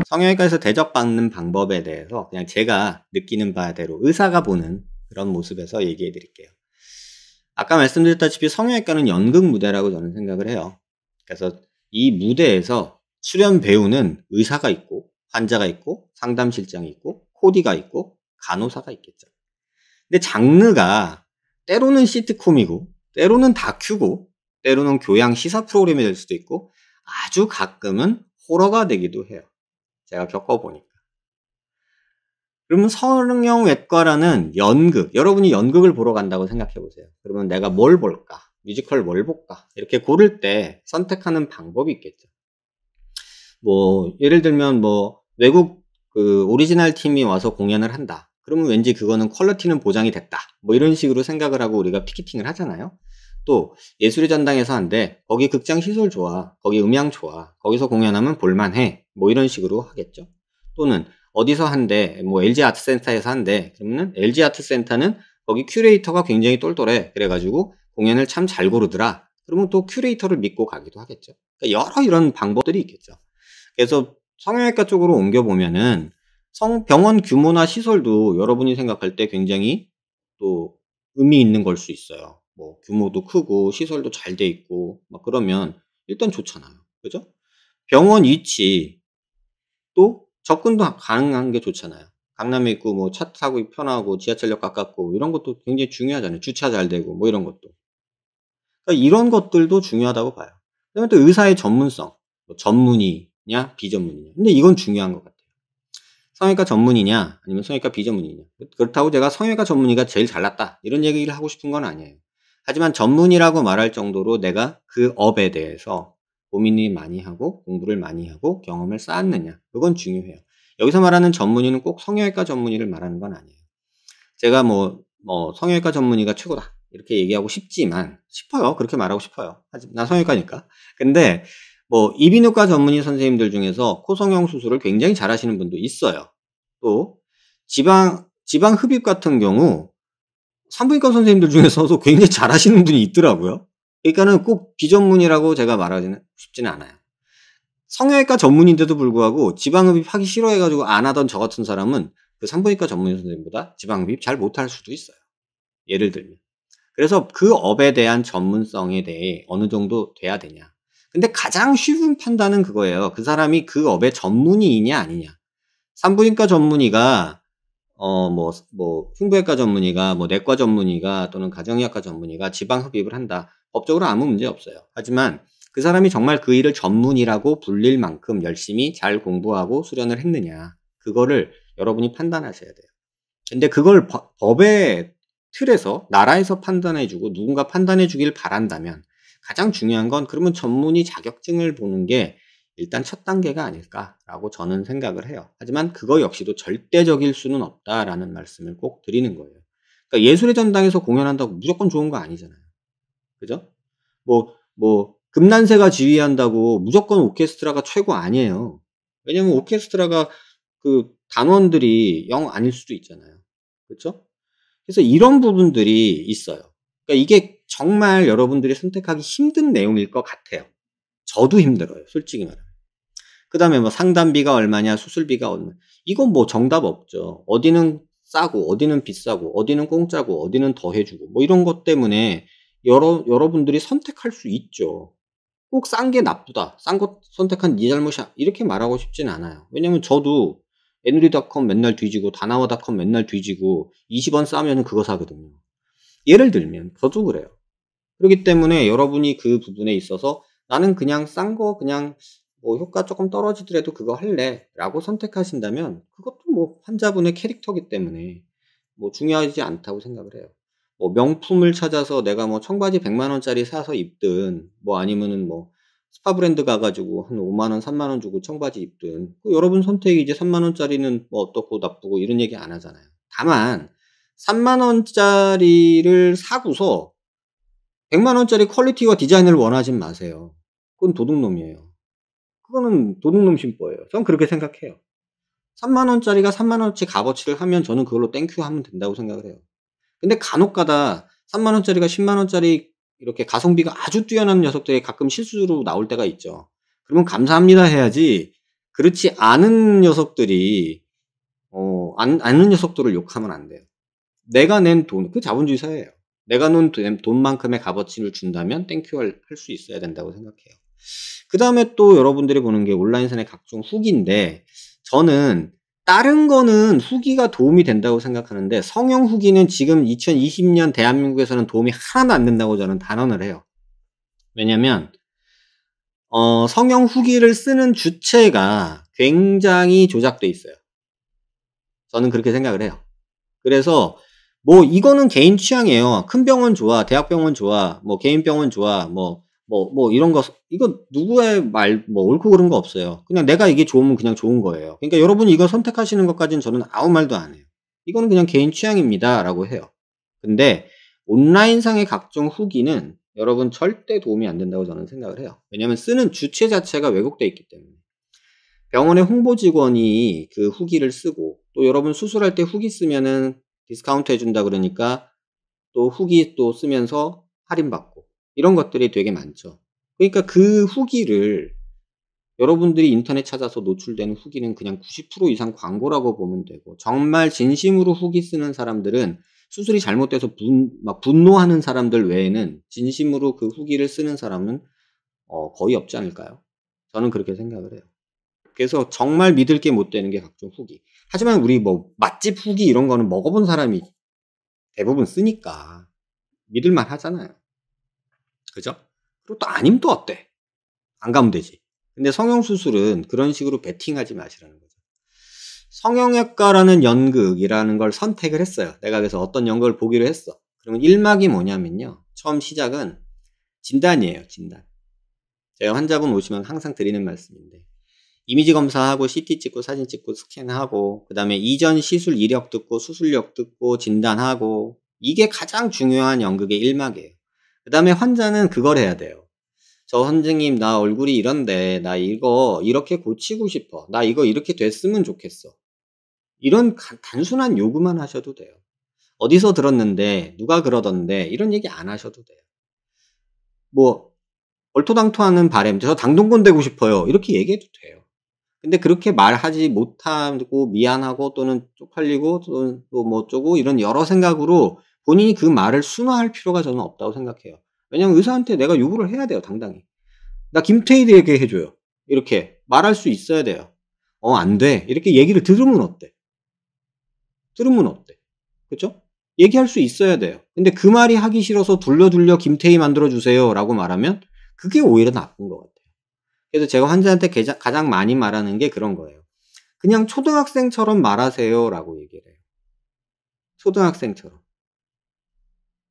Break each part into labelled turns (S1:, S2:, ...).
S1: 성형외과에서 대접받는 방법에 대해서 그냥 제가 느끼는 바대로 의사가 보는 그런 모습에서 얘기해 드릴게요. 아까 말씀드렸다시피 성형외과는 연극 무대라고 저는 생각을 해요. 그래서 이 무대에서 출연 배우는 의사가 있고 환자가 있고 상담실장이 있고 코디가 있고 간호사가 있겠죠. 근데 장르가 때로는 시트콤이고 때로는 다큐고 때로는 교양 시사 프로그램이 될 수도 있고 아주 가끔은 호러가 되기도 해요. 제가 겪어보니까. 그러면 성형외과라는 연극, 여러분이 연극을 보러 간다고 생각해 보세요. 그러면 내가 뭘 볼까? 뮤지컬 뭘 볼까? 이렇게 고를 때 선택하는 방법이 있겠죠. 예를 들면 외국 오리지널 팀이 와서 공연을 한다. 그러면 왠지 그거는 퀄리티는 보장이 됐다. 이런 식으로 생각을 하고 우리가 피켓팅을 하잖아요. 또 예술의 전당에서 한대. 거기 극장 시설 좋아. 거기 음향 좋아. 거기서 공연하면 볼만해. 이런 식으로 하겠죠. 또는 어디서 한대. LG 아트센터에서 한대. 그러면 LG 아트센터는 거기 큐레이터가 굉장히 똘똘해. 그래가지고 공연을 참 잘 고르더라. 그러면 또 큐레이터를 믿고 가기도 하겠죠. 그러니까 여러 이런 방법들이 있겠죠. 그래서 성형외과 쪽으로 옮겨보면은 병원 규모나 시설도 여러분이 생각할 때 굉장히 또 의미 있는 걸 수 있어요. 규모도 크고 시설도 잘 돼 있고 그러면 일단 좋잖아요. 그죠? 병원 위치 또 접근도 가능한 게 좋잖아요. 강남에 있고 차 타고 편하고 지하철역 가깝고 이런 것도 굉장히 중요하잖아요. 주차 잘 되고 이런 것도. 그러니까 이런 것들도 중요하다고 봐요. 그다음에 또 의사의 전문성, 전문의냐 비전문의냐. 근데 이건 중요한 것 같아요. 성형외과 전문이냐 아니면 성형외과 비전문이냐. 그렇다고 제가 성형외과 전문의가 제일 잘났다 이런 얘기를 하고 싶은 건 아니에요. 하지만 전문이라고 말할 정도로 내가 그 업에 대해서 고민을 많이 하고 공부를 많이 하고 경험을 쌓았느냐. 그건 중요해요. 여기서 말하는 전문의는 꼭 성형외과 전문의를 말하는 건 아니에요. 제가 성형외과 전문의가 최고다 이렇게 얘기하고 싶어요. 그렇게 말하고 싶어요. 하지만 난 성형외과니까. 근데 이비인후과 전문의 선생님들 중에서 코성형 수술을 굉장히 잘하시는 분도 있어요. 또 지방 흡입 같은 경우 산부인과 선생님들 중에서도 굉장히 잘하시는 분이 있더라고요. 그러니까는 꼭 비전문이라고 제가 말하지는 싶지는 않아요. 성형외과 전문인데도 불구하고 지방흡입 하기 싫어해가지고 안 하던 저 같은 사람은 그 산부인과 전문의 선생님보다 지방흡입 잘 못할 수도 있어요. 예를 들면. 그래서 그 업에 대한 전문성에 대해 어느 정도 돼야 되냐. 근데 가장 쉬운 판단은 그거예요. 그 사람이 그 업의 전문의이냐 아니냐. 산부인과 전문의가 흉부외과 전문의가 내과 전문의가 또는 가정의학과 전문의가 지방흡입을 한다. 법적으로 아무 문제 없어요. 하지만 그 사람이 정말 그 일을 전문이라고 불릴 만큼 열심히 잘 공부하고 수련을 했느냐. 그거를 여러분이 판단하셔야 돼요. 근데 그걸 법의 틀에서 나라에서 판단해주고 누군가 판단해주길 바란다면 가장 중요한 건 그러면 전문의 자격증을 보는 게 일단 첫 단계가 아닐까라고 저는 생각을 해요. 하지만 그거 역시도 절대적일 수는 없다라는 말씀을 꼭 드리는 거예요. 그러니까 예술의 전당에서 공연한다고 무조건 좋은 거 아니잖아요. 그죠? 금난세가 지휘한다고 무조건 오케스트라가 최고 아니에요. 왜냐면 오케스트라가 그 단원들이 영 아닐 수도 있잖아요. 그렇죠? 그래서 이런 부분들이 있어요. 그러니까 이게 정말 여러분들이 선택하기 힘든 내용일 것 같아요. 저도 힘들어요. 솔직히 말하면. 그 다음에 상담비가 얼마냐, 수술비가 얼마. 이건 정답 없죠. 어디는 싸고, 어디는 비싸고, 어디는 공짜고, 어디는 더 해주고, 이런 것 때문에 여러분들이 선택할 수 있죠. 꼭 싼 게 나쁘다. 싼 거 선택한 네 잘못이야. 이렇게 말하고 싶진 않아요. 왜냐면 저도 애누리닷컴 맨날 뒤지고, 다나와닷컴 맨날 뒤지고, 20원 싸면 그거 사거든요. 예를 들면, 저도 그래요. 그렇기 때문에 여러분이 그 부분에 있어서 나는 그냥 싼 거 그냥 효과 조금 떨어지더라도 그거 할래 라고 선택하신다면 그것도 환자분의 캐릭터기 때문에 중요하지 않다고 생각을 해요. 명품을 찾아서 내가 청바지 100만원짜리 사서 입든 아니면은 스파 브랜드 가가지고 한 5만원 3만원 주고 청바지 입든 여러분 선택이지. 3만원짜리는 어떻고 나쁘고 이런 얘기 안 하잖아요. 다만 3만원짜리를 사고서 100만원짜리 퀄리티와 디자인을 원하진 마세요. 그건 도둑놈이에요. 그거는 도둑놈 심보예요. 전 그렇게 생각해요. 3만원짜리가 3만원어치 값어치를 하면 저는 그걸로 땡큐 하면 된다고 생각을 해요. 근데 간혹가다 3만원짜리가 10만원짜리 이렇게 가성비가 아주 뛰어난 녀석들이 가끔 실수로 나올 때가 있죠. 그러면 감사합니다 해야지 그렇지 않은 녀석들이 아는 녀석들을 욕하면 안 돼요. 내가 낸 돈, 그 자본주의 사회예요. 내가 낸 돈만큼의 값어치를 준다면 땡큐 할 수 있어야 된다고 생각해요. 그 다음에 또 여러분들이 보는 게 온라인상의 각종 후기인데, 저는 다른 거는 후기가 도움이 된다고 생각하는데 성형 후기는 지금 2020년 대한민국에서는 도움이 하나도 안 된다고 저는 단언을 해요. 왜냐면 성형 후기를 쓰는 주체가 굉장히 조작돼 있어요. 저는 그렇게 생각을 해요. 그래서 뭐 이거는 개인 취향이에요. 큰 병원 좋아, 대학병원 좋아, 뭐 개인 병원 좋아, 뭐 이런 거, 이거 누구의 뭐 옳고 그른 거 없어요. 그냥 내가 이게 좋으면 그냥 좋은 거예요. 그러니까 여러분이 이거 선택하시는 것까지는 저는 아무 말도 안 해요. 이거는 그냥 개인 취향입니다 라고 해요. 근데 온라인상의 각종 후기는 여러분 절대 도움이 안 된다고 저는 생각을 해요. 왜냐면 쓰는 주체 자체가 왜곡되어 있기 때문에. 병원의 홍보 직원이 그 후기를 쓰고, 또 여러분 수술할 때 후기 쓰면은 디스카운트 해준다 그러니까 또 후기 또 쓰면서 할인받고, 이런 것들이 되게 많죠. 그러니까 그 후기를 여러분들이 인터넷 찾아서 노출되는 후기는 그냥 90% 이상 광고라고 보면 되고, 정말 진심으로 후기 쓰는 사람들은 수술이 잘못돼서 막 분노하는 사람들 외에는 진심으로 그 후기를 쓰는 사람은 거의 없지 않을까요? 저는 그렇게 생각을 해요. 그래서 정말 믿을 게 못 되는 게 각종 후기. 하지만 우리 뭐 맛집 후기 이런 거는 먹어본 사람이 대부분 쓰니까 믿을만 하잖아요. 그죠? 그리고 또 아님 또 어때? 안 가면 되지. 근데 성형수술은 그런 식으로 베팅하지 마시라는 거죠. 성형외과라는 연극이라는 걸 선택을 했어요. 내가 그래서 어떤 연극을 보기로 했어. 그러면 1막이 뭐냐면요. 처음 시작은 진단이에요. 진단. 제가 환자분 오시면 항상 드리는 말씀인데, 이미지 검사하고 CT 찍고 사진 찍고 스캔하고, 그 다음에 이전 시술 이력 듣고 수술력 듣고 진단하고, 이게 가장 중요한 연극의 1막이에요. 그 다음에 환자는 그걸 해야 돼요. 저 선생님 나 얼굴이 이런데 나 이거 이렇게 고치고 싶어. 나 이거 이렇게 됐으면 좋겠어. 이런 단순한 요구만 하셔도 돼요. 어디서 들었는데 누가 그러던데 이런 얘기 안 하셔도 돼요. 뭐 얼토당토하는 바램, 저 당동건 되고 싶어요. 이렇게 얘기해도 돼요. 근데 그렇게 말하지 못하고 미안하고 또는 쪽팔리고 또는 또 뭐 어쩌고 이런 여러 생각으로 본인이 그 말을 순화할 필요가 저는 없다고 생각해요. 왜냐면 의사한테 내가 요구를 해야 돼요. 당당히. 나 김태희에게 해줘요. 이렇게 말할 수 있어야 돼요. 안 돼. 이렇게 얘기를 들으면 어때? 들으면 어때? 그쵸? 얘기할 수 있어야 돼요. 근데 그 말이 하기 싫어서 둘러 김태희 만들어주세요 라고 말하면 그게 오히려 나쁜 것 같아요. 그래서 제가 환자한테 가장 많이 말하는 게 그런 거예요. 그냥 초등학생처럼 말하세요 라고 얘기를 해요. 초등학생처럼.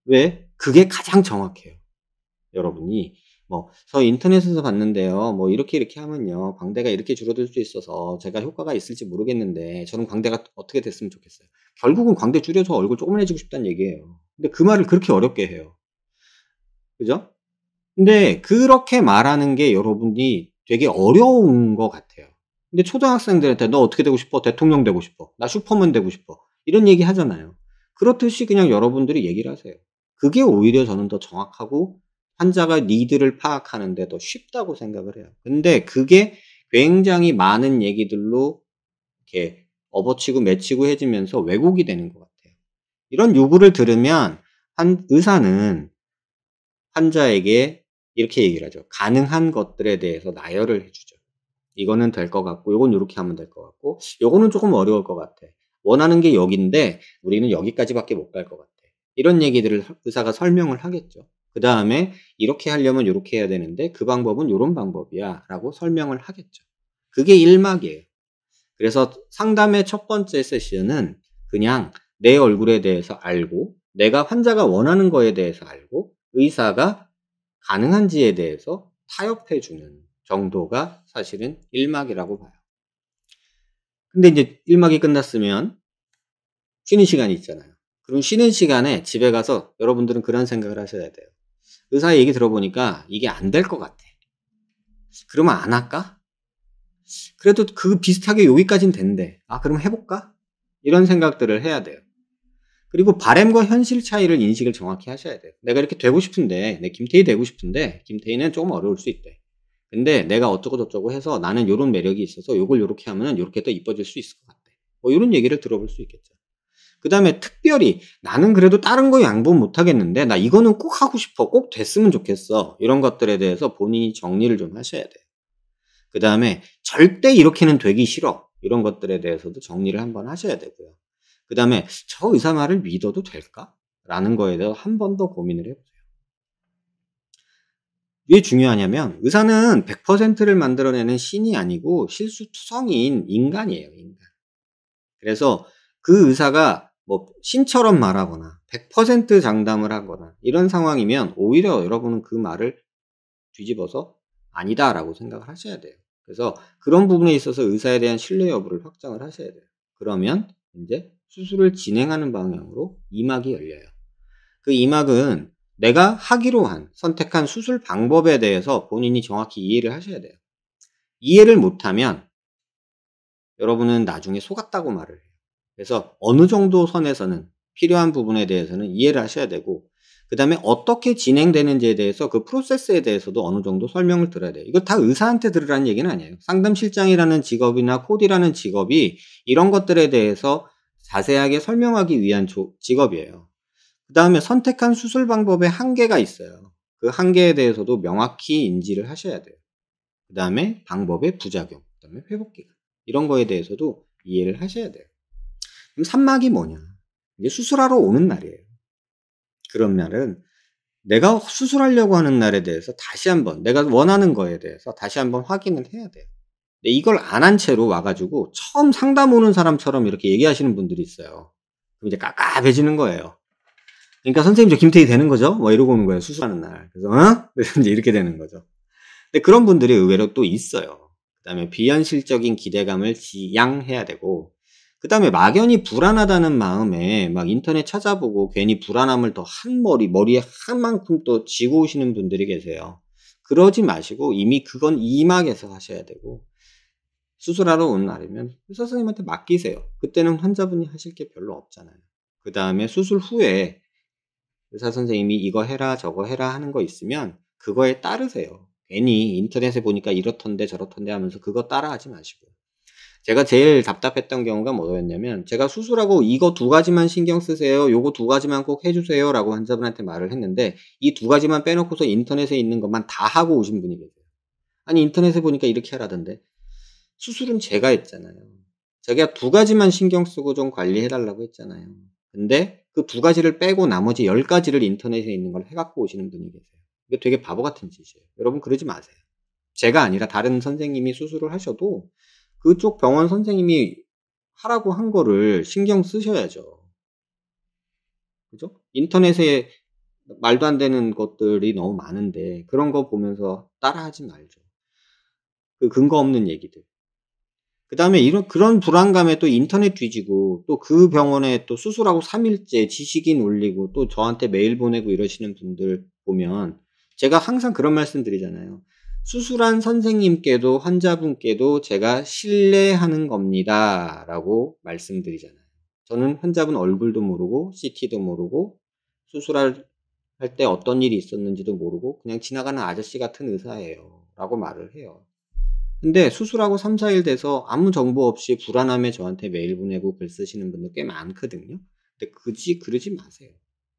S1: 왜? 그게 가장 정확해요. 여러분이 저 인터넷에서 봤는데요. 이렇게 하면요. 광대가 이렇게 줄어들 수 있어서 제가 효과가 있을지 모르겠는데 저는 광대가 어떻게 됐으면 좋겠어요. 결국은 광대 줄여서 얼굴 조그만해지고 싶다는 얘기예요. 근데 그 말을 그렇게 어렵게 해요. 그죠? 근데 그렇게 말하는 게 여러분이 되게 어려운 것 같아요. 근데 초등학생들한테 너 어떻게 되고 싶어? 대통령 되고 싶어. 나 슈퍼맨 되고 싶어. 이런 얘기 하잖아요. 그렇듯이 그냥 여러분들이 얘기를 하세요. 그게 오히려 저는 더 정확하고 환자가 니드를 파악하는 데 더 쉽다고 생각을 해요. 근데 그게 굉장히 많은 얘기들로 이렇게 업어치고 매치고 해지면서 왜곡이 되는 것 같아요. 이런 요구를 들으면 의사는 환자에게 이렇게 얘기를 하죠. 가능한 것들에 대해서 나열을 해주죠. 이거는 될 것 같고, 요건 이렇게 하면 될 것 같고, 요거는 조금 어려울 것 같아. 원하는 게 여기인데 우리는 여기까지밖에 못 갈 것 같아. 이런 얘기들을 의사가 설명을 하겠죠. 그 다음에 이렇게 하려면 이렇게 해야 되는데 그 방법은 이런 방법이야 라고 설명을 하겠죠. 그게 1막이에요. 그래서 상담의 첫 번째 세션은 그냥 내 얼굴에 대해서 알고, 내가 환자가 원하는 거에 대해서 알고, 의사가 가능한지에 대해서 타협해주는 정도가 사실은 1막이라고 봐요. 근데 이제 1막이 끝났으면 쉬는 시간이 있잖아요. 그럼 쉬는 시간에 집에 가서 여러분들은 그런 생각을 하셔야 돼요. 의사 얘기 들어보니까 이게 안 될 것 같아. 그러면 안 할까? 그래도 그 비슷하게 여기까지는 된대. 그럼 해볼까? 이런 생각들을 해야 돼요. 그리고 바램과 현실 차이를 인식을 정확히 하셔야 돼요. 내가 이렇게 되고 싶은데, 내 김태희 되고 싶은데 김태희는 조금 어려울 수 있대. 근데 내가 어쩌고 저쩌고 해서 나는 요런 매력이 있어서 요걸 요렇게 하면은 요렇게 더 이뻐질 수 있을 것 같아. 뭐 요런 얘기를 들어볼 수 있겠죠. 그다음에 특별히 '나는 그래도 다른 거 양보 못 하겠는데 나 이거는 꼭 하고 싶어. 꼭 됐으면 좋겠어.' 이런 것들에 대해서 본인이 정리를 좀 하셔야 돼요. 그다음에 '절대 이렇게는 되기 싫어.' 이런 것들에 대해서도 정리를 한번 하셔야 되고요. 그다음에 '저 의사 말을 믿어도 될까?' 라는 거에 대해서 한 번 더 고민을 해 보세요. 왜 중요하냐면 의사는 100%를 만들어내는 신이 아니고 실수투성이인 인간이에요, 인간. 그래서 그 의사가 뭐 신처럼 말하거나 100% 장담을 하거나 이런 상황이면 오히려 여러분은 그 말을 뒤집어서 "아니다."라고 생각을 하셔야 돼요. 그래서 그런 부분에 있어서 의사에 대한 신뢰 여부를 확정을 하셔야 돼요. 그러면 인제 수술을 진행하는 방향으로 이막이 열려요. 그 이막은 내가 하기로 한 선택한 수술 방법에 대해서 본인이 정확히 이해를 하셔야 돼요. 이해를 못하면 여러분은 나중에 속았다고 말을 해요. 그래서 어느 정도 선에서는 필요한 부분에 대해서는 이해를 하셔야 되고 그다음에 어떻게 진행되는지에 대해서 그 프로세스에 대해서도 어느 정도 설명을 들어야 돼요. 이거 다 의사한테 들으라는 얘기는 아니에요. 상담실장이라는 직업이나 코디라는 직업이 이런 것들에 대해서 자세하게 설명하기 위한 직업이에요. 그다음에 선택한 수술 방법에 한계가 있어요. 그 한계에 대해서도 명확히 인지를 하셔야 돼요. 그다음에 방법의 부작용, 그다음에 회복 기간 이런 거에 대해서도 이해를 하셔야 돼요. 그럼 산막이 뭐냐? 이게 수술하러 오는 날이에요. 그런 날은 내가 수술하려고 하는 날에 대해서 다시 한번 내가 원하는 거에 대해서 다시 한번 확인을 해야 돼요. 근데 이걸 안 한 채로 와 가지고 처음 상담 오는 사람처럼 이렇게 얘기하시는 분들이 있어요. 그럼 이제 깝깝해지는 거예요. 그러니까 "선생님 저 김태희 되는 거죠?" 뭐 이러고 오는 거예요, 수술하는 날. 그래서 "어?" 그래서 인제 이렇게 되는 거죠. 근데 그런 분들이 의외로 또 있어요. 그다음에 비현실적인 기대감을 지양해야 되고 그다음에 막연히 불안하다는 마음에 막 인터넷 찾아보고 괜히 불안함을 더 머리에 한 만큼 또 지고 오시는 분들이 계세요. 그러지 마시고 이미 그건 이막에서 하셔야 되고 수술하러 오는 날이면 의사 선생님한테 맡기세요. 그때는 환자분이 하실 게 별로 없잖아요. 그다음에 수술 후에 의사 선생님이 "이거 해라. 저거 해라." 하는 거 있으면 그거에 따르세요. 괜히 인터넷에 보니까 이렇던데 저렇던데 하면서 그거 따라하지 마시고요. 제가 제일 답답했던 경우가 뭐였냐면 제가 수술하고 "이거 두 가지만 신경 쓰세요. 요거 두 가지만 꼭 해 주세요."라고 환자분한테 말을 했는데 이 두 가지만 빼놓고서 인터넷에 있는 것만 다 하고 오신 분이 계세요. "아니 인터넷에 보니까 이렇게 하라던데." 수술은 제가 했잖아요. 제가 두 가지만 신경 쓰고 좀 관리해 달라고 했잖아요. 근데 그 두 가지를 빼고 나머지 10 가지를 인터넷에 있는 걸 해 갖고 오시는 분이 계세요. 이게 되게 바보 같은 짓이에요. 여러분 그러지 마세요. 제가 아니라 다른 선생님이 수술을 하셔도 그쪽 병원 선생님이 하라고 한 거를 신경 쓰셔야죠. 그죠? 인터넷에 말도 안 되는 것들이 너무 많은데 그런 거 보면서 따라하지 말죠. 그 근거 없는 얘기들. 그다음에 그런 불안감에 또 인터넷 뒤지고 또 그 병원에 또 수술하고 3 일째 지식인 올리고 또 저한테 메일 보내고 이러시는 분들 보면 제가 항상 그런 말씀 드리잖아요. "수술한 선생님께도 환자분께도 제가 신뢰하는 겁니다."라고 말씀드리잖아요. 저는 환자분 얼굴도 모르고 CT도 모르고 수술할 때 어떤 일이 있었는지도 모르고 "그냥 지나가는 아저씨 같은 의사예요."라고 말을 해요. 근데 수술하고 3-4일 돼서 아무 정보 없이 불안함에 저한테 메일 보내고 글 쓰시는 분들 꽤 많거든요. 근데 굳이 그러지 마세요.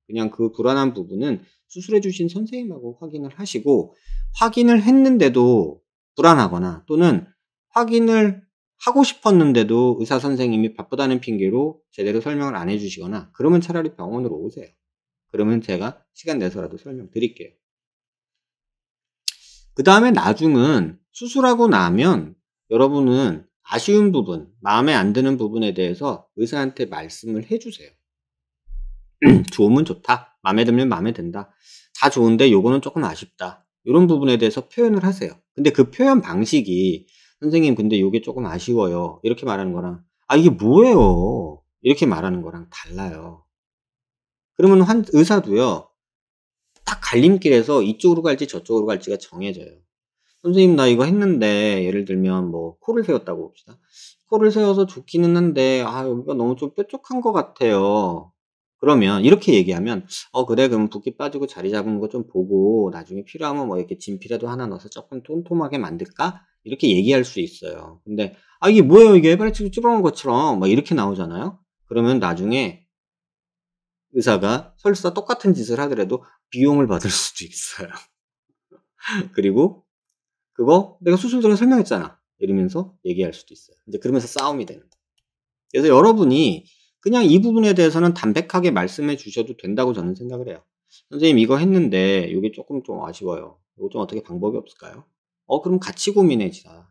S1: 그냥 그 불안한 부분은 수술해 주신 선생님하고 확인을 하시고 확인을 했는데도 불안하거나 또는 확인을 하고 싶었는데도 의사 선생님이 바쁘다는 핑계로 제대로 설명을 안 해 주시거나 그러면 차라리 병원으로 오세요. 그러면 제가 시간 내서라도 설명드릴게요. 그다음에 나중은 수술하고 나면 여러분은 아쉬운 부분, 마음에 안 드는 부분에 대해서 의사한테 말씀을 해 주세요. "좋으면 좋다. 마음에 들면 마음에 든다. 다 좋은데 요거는 쪼끔 아쉽다." 요런 부분에 대해서 표현을 하세요. 근데 그 표현 방식이 "선생님 근데 요게 쪼끔 아쉬워요." 이렇게 말하는 거랑 "아 이게 뭐예요?" 이렇게 말하는 거랑 달라요. 그러면 의사도요. 딱 갈림길에서 이쪽으로 갈지 저쪽으로 갈지가 정해져요. "선생님 나 이거 했는데" 예를 들면 뭐 코를 세웠다고 봅시다. "코를 세워서 좋기는 한데 아 여기가 너무 좀 뾰족한 것 같아요." 그러면 이렇게 얘기하면 그래 그럼 붓기 빠지고 자리 잡은 거 좀 보고 나중에 필요하면 뭐 이렇게 진피라도 하나 넣어서 조금 톰톰하게 만들까? 이렇게 얘기할 수 있어요. 근데 이게 뭐예요 이게 해바라기 찌그러운 것처럼 막 이렇게 나오잖아요. 그러면 나중에 의사가 설사 똑같은 짓을 하더라도 비용을 받을 수도 있어요. 그리고 그거 내가 수술 전에 설명했잖아. 이러면서 얘기할 수도 있어요. 이제 그러면서 싸움이 되는 거예요. 그래서 여러분이 그냥 이 부분에 대해서는 담백하게 말씀해 주셔도 된다고 저는 생각을 해요. 선생님 이거 했는데 이게 조금 좀 아쉬워요. 이거 좀 어떻게 방법이 없을까요? 그럼 같이 고민해지자.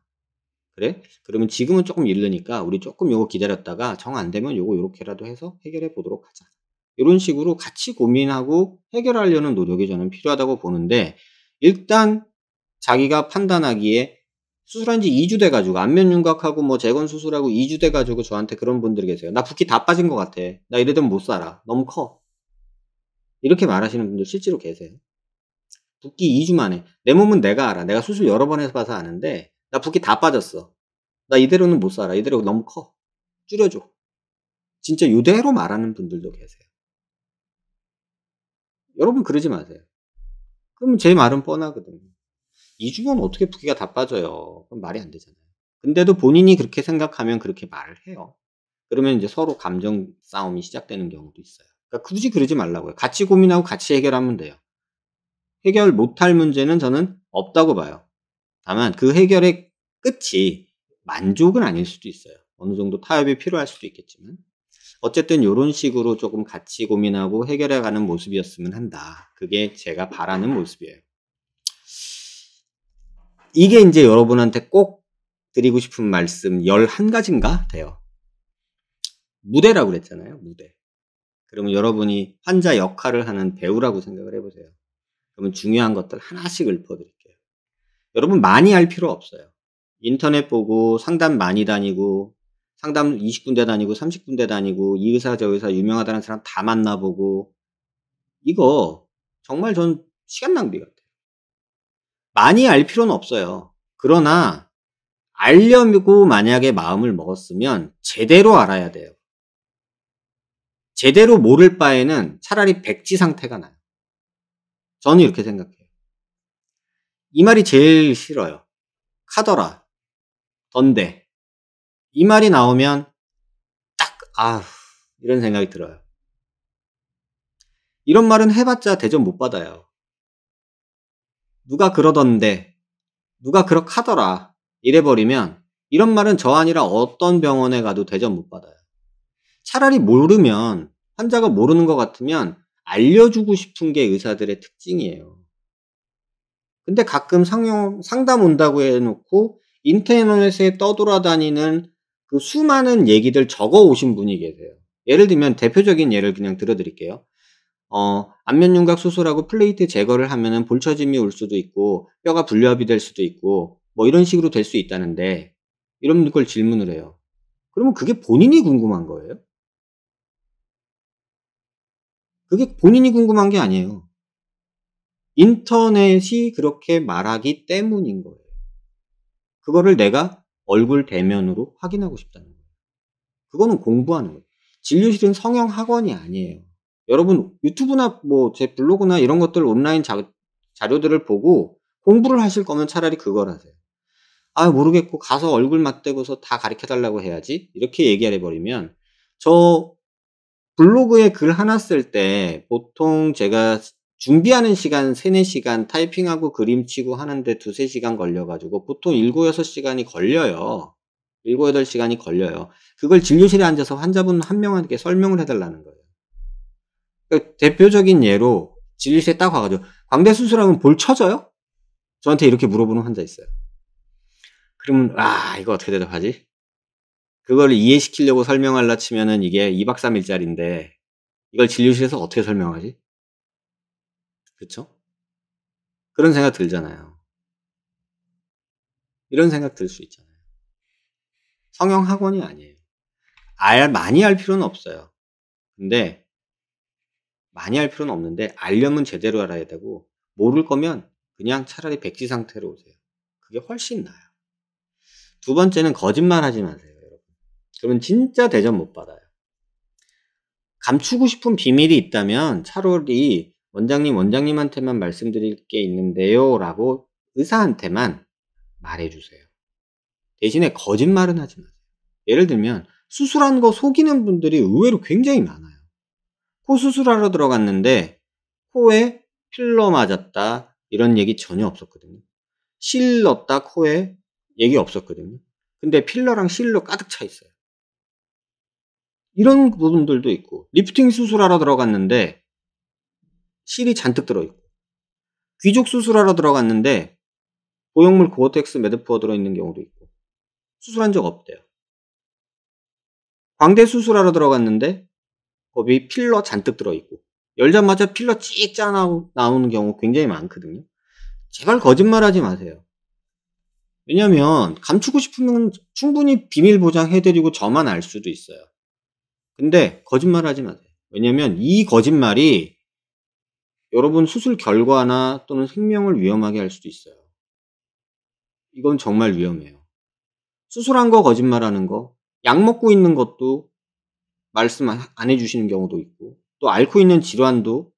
S1: 그래? 그러면 지금은 조금 이르니까 우리 조금 요거 기다렸다가 정 안 되면 요거 요렇게라도 해서 해결해 보도록 하자. 이런 식으로 같이 고민하고 해결하려는 노력이 저는 필요하다고 보는데 일단 자기가 판단하기에 수술한 지 2주 돼 가지고 안면 윤곽하고 뭐 재건 수술하고 2주 돼 가지고 저한테 그런 분들이 계세요. "나 붓기 다 빠진 것 같아. 나 이래 되면 못 살아. 너무 커." 이렇게 말하시는 분들 실제로 계세요. 붓기 2주 만에. 내 몸은 내가 알아. 내가 수술 여러 번 해 봐서 아는데 "나 붓기 다 빠졌어. 나 이대로는 못 살아. 이대로 너무 커. 줄여 줘." 진짜 요대로 말하는 분들도 계세요. 여러분 그러지 마세요. 그러면 제 말은 뻔하거든요. 2주면 어떻게 붓기가 다 빠져요. 그건 말이 안 되잖아요. 근데도 본인이 그렇게 생각하면 그렇게 말을 해요. 그러면 이제 서로 감정 싸움이 시작되는 경우도 있어요. 그러니까 굳이 그러지 말라고요. 같이 고민하고 같이 해결하면 돼요. 해결 못할 문제는 저는 없다고 봐요. 다만 그 해결의 끝이 만족은 아닐 수도 있어요. 어느 정도 타협이 필요할 수도 있겠지만 어쨌든 요런 식으로 조금 같이 고민하고 해결해 가는 모습이었으면 한다. 그게 제가 바라는 모습이에요. 이게 인제 여러분한테 꼭 드리고 싶은 말씀 11가지인가 돼요. 무대라고 그랬잖아요, 무대. 그러면 여러분이 환자 역할을 하는 배우라고 생각을 해 보세요. 그러면 중요한 것들 하나씩 읊어 드릴게요. 여러분 많이 할 필요 없어요. 인터넷 보고 상담 많이 다니고 상담 20군데 다니고 30군데 다니고 이 의사 저 의사 유명하다는 사람 다 만나 보고 이거 정말 전 시간 낭비 같아요. 많이 알 필요는 없어요. 그러나 알려고 만약에 마음을 먹었으면 제대로 알아야 돼요. 제대로 모를 바에는 차라리 백지 상태가 나요. 저는 이렇게 생각해요. 이 말이 제일 싫어요. 카더라, 던데. 이 말이 나오면 딱 이런 생각이 들어요. 이런 말은 해봤자 대접 못 받아요. 누가 그러던데, 누가 그렇하더라 이래버리면 이런 말은 저 아니라 어떤 병원에 가도 대접 못 받아요. 차라리 모르면 환자가 모르는 것 같으면 알려주고 싶은 게 의사들의 특징이에요. 근데 가끔 상담 온다고 해놓고 인터넷에 떠돌아다니는 그 수많은 얘기들 적어 오신 분이 계세요. 예를 들면 대표적인 예를 그냥 들어드릴게요. 안면윤곽 수술하고 플레이트 제거를 하면은 볼처짐이 올 수도 있고 뼈가 불려압이 될 수도 있고 뭐 이런 식으로 될 수 있다는데 이런 걸 질문을 해요. 그러면 그게 본인이 궁금한 거예요? 그게 본인이 궁금한 게 아니에요. 인터넷이 그렇게 말하기 때문인 거예요. 그거를 내가 얼굴 대면으로 확인하고 싶다는 거예요. 그거는 공부하는 거예요. 진료실은 성형 학원이 아니에요. 여러분 유튜브나 뭐 제 블로그나 이런 것들 온라인 자료들을 보고 공부를 하실 거면 차라리 그걸 하세요. 모르겠고 가서 얼굴 맞대고서 다 가르쳐 달라고 해야지. 이렇게 얘기해 버리면 저 블로그에 글 하나 쓸 때 보통 제가 준비하는 시간 3-4시간 타이핑하고 그림 치고 하는데 2-3시간 걸려 가지고 보통 7-6시간이 걸려요. 7-8시간이 걸려요. 그걸 진료실에 앉아서 환자분 한 명한테 설명을 해 달라는 거예요. 그러니까 대표적인 예로 진료실에 딱 와 가지고 "광대 수술하면 볼 처져요?" 저한테 이렇게 물어보는 환자 있어요. 그러면 이거 어떻게 대답하지? 그걸 이해시키려고 설명하려 치면은 이게 2 박 3 일짜리인데 이걸 진료실에서 어떻게 설명하지? 그쵸? 그런 생각 들잖아요. 이런 생각 들 수 있잖아요. 성형 학원이 아니에요. 많이 할 필요는 없어요. 근데 많이 할 필요는 없는데 알려면 제대로 알아야 되고 모를 거면 그냥 차라리 백지 상태로 오세요. 그게 훨씬 나아요. 두 번째는 거짓말하지 마세요, 여러분. 그러면 진짜 대접 못 받아요. 감추고 싶은 비밀이 있다면 차라리 원장님한테만 말씀드릴 게 있는데요 라고 의사한테만 말해주세요. 대신에 거짓말은 하지 마세요. 예를 들면 수술한 거 속이는 분들이 의외로 굉장히 많아요. 코 수술하러 들어갔는데 코에 필러 맞았다 이런 얘기 전혀 없었거든요. 실 넣었다 코에 얘기 없었거든요. 근데 필러랑 실로 가득 차 있어요. 이런 부분들도 있고, 리프팅 수술하러 들어갔는데 실이 잔뜩 들어있고, 귀족 수술하러 들어갔는데 고형물 고어텍스 매드포어 들어있는 경우도 있고, 수술한 적 없대요. 광대 수술하러 들어갔는데 거기 필러 잔뜩 들어있고, 열자마자 필러 찍 짜 나오는 경우 굉장히 많거든요. 제발 거짓말하지 마세요. 왜냐면 감추고 싶으면 충분히 비밀 보장해드리고 저만 알 수도 있어요. 근데 거짓말하지 마세요. 왜냐면 이 거짓말이 여러분 수술 결과나 또는 생명을 위험하게 할 수도 있어요. 이건 정말 위험해요. 수술한 거 거짓말하는 거, 약 먹고 있는 것도 말씀 안 해주시는 경우도 있고, 또 앓고 있는 질환도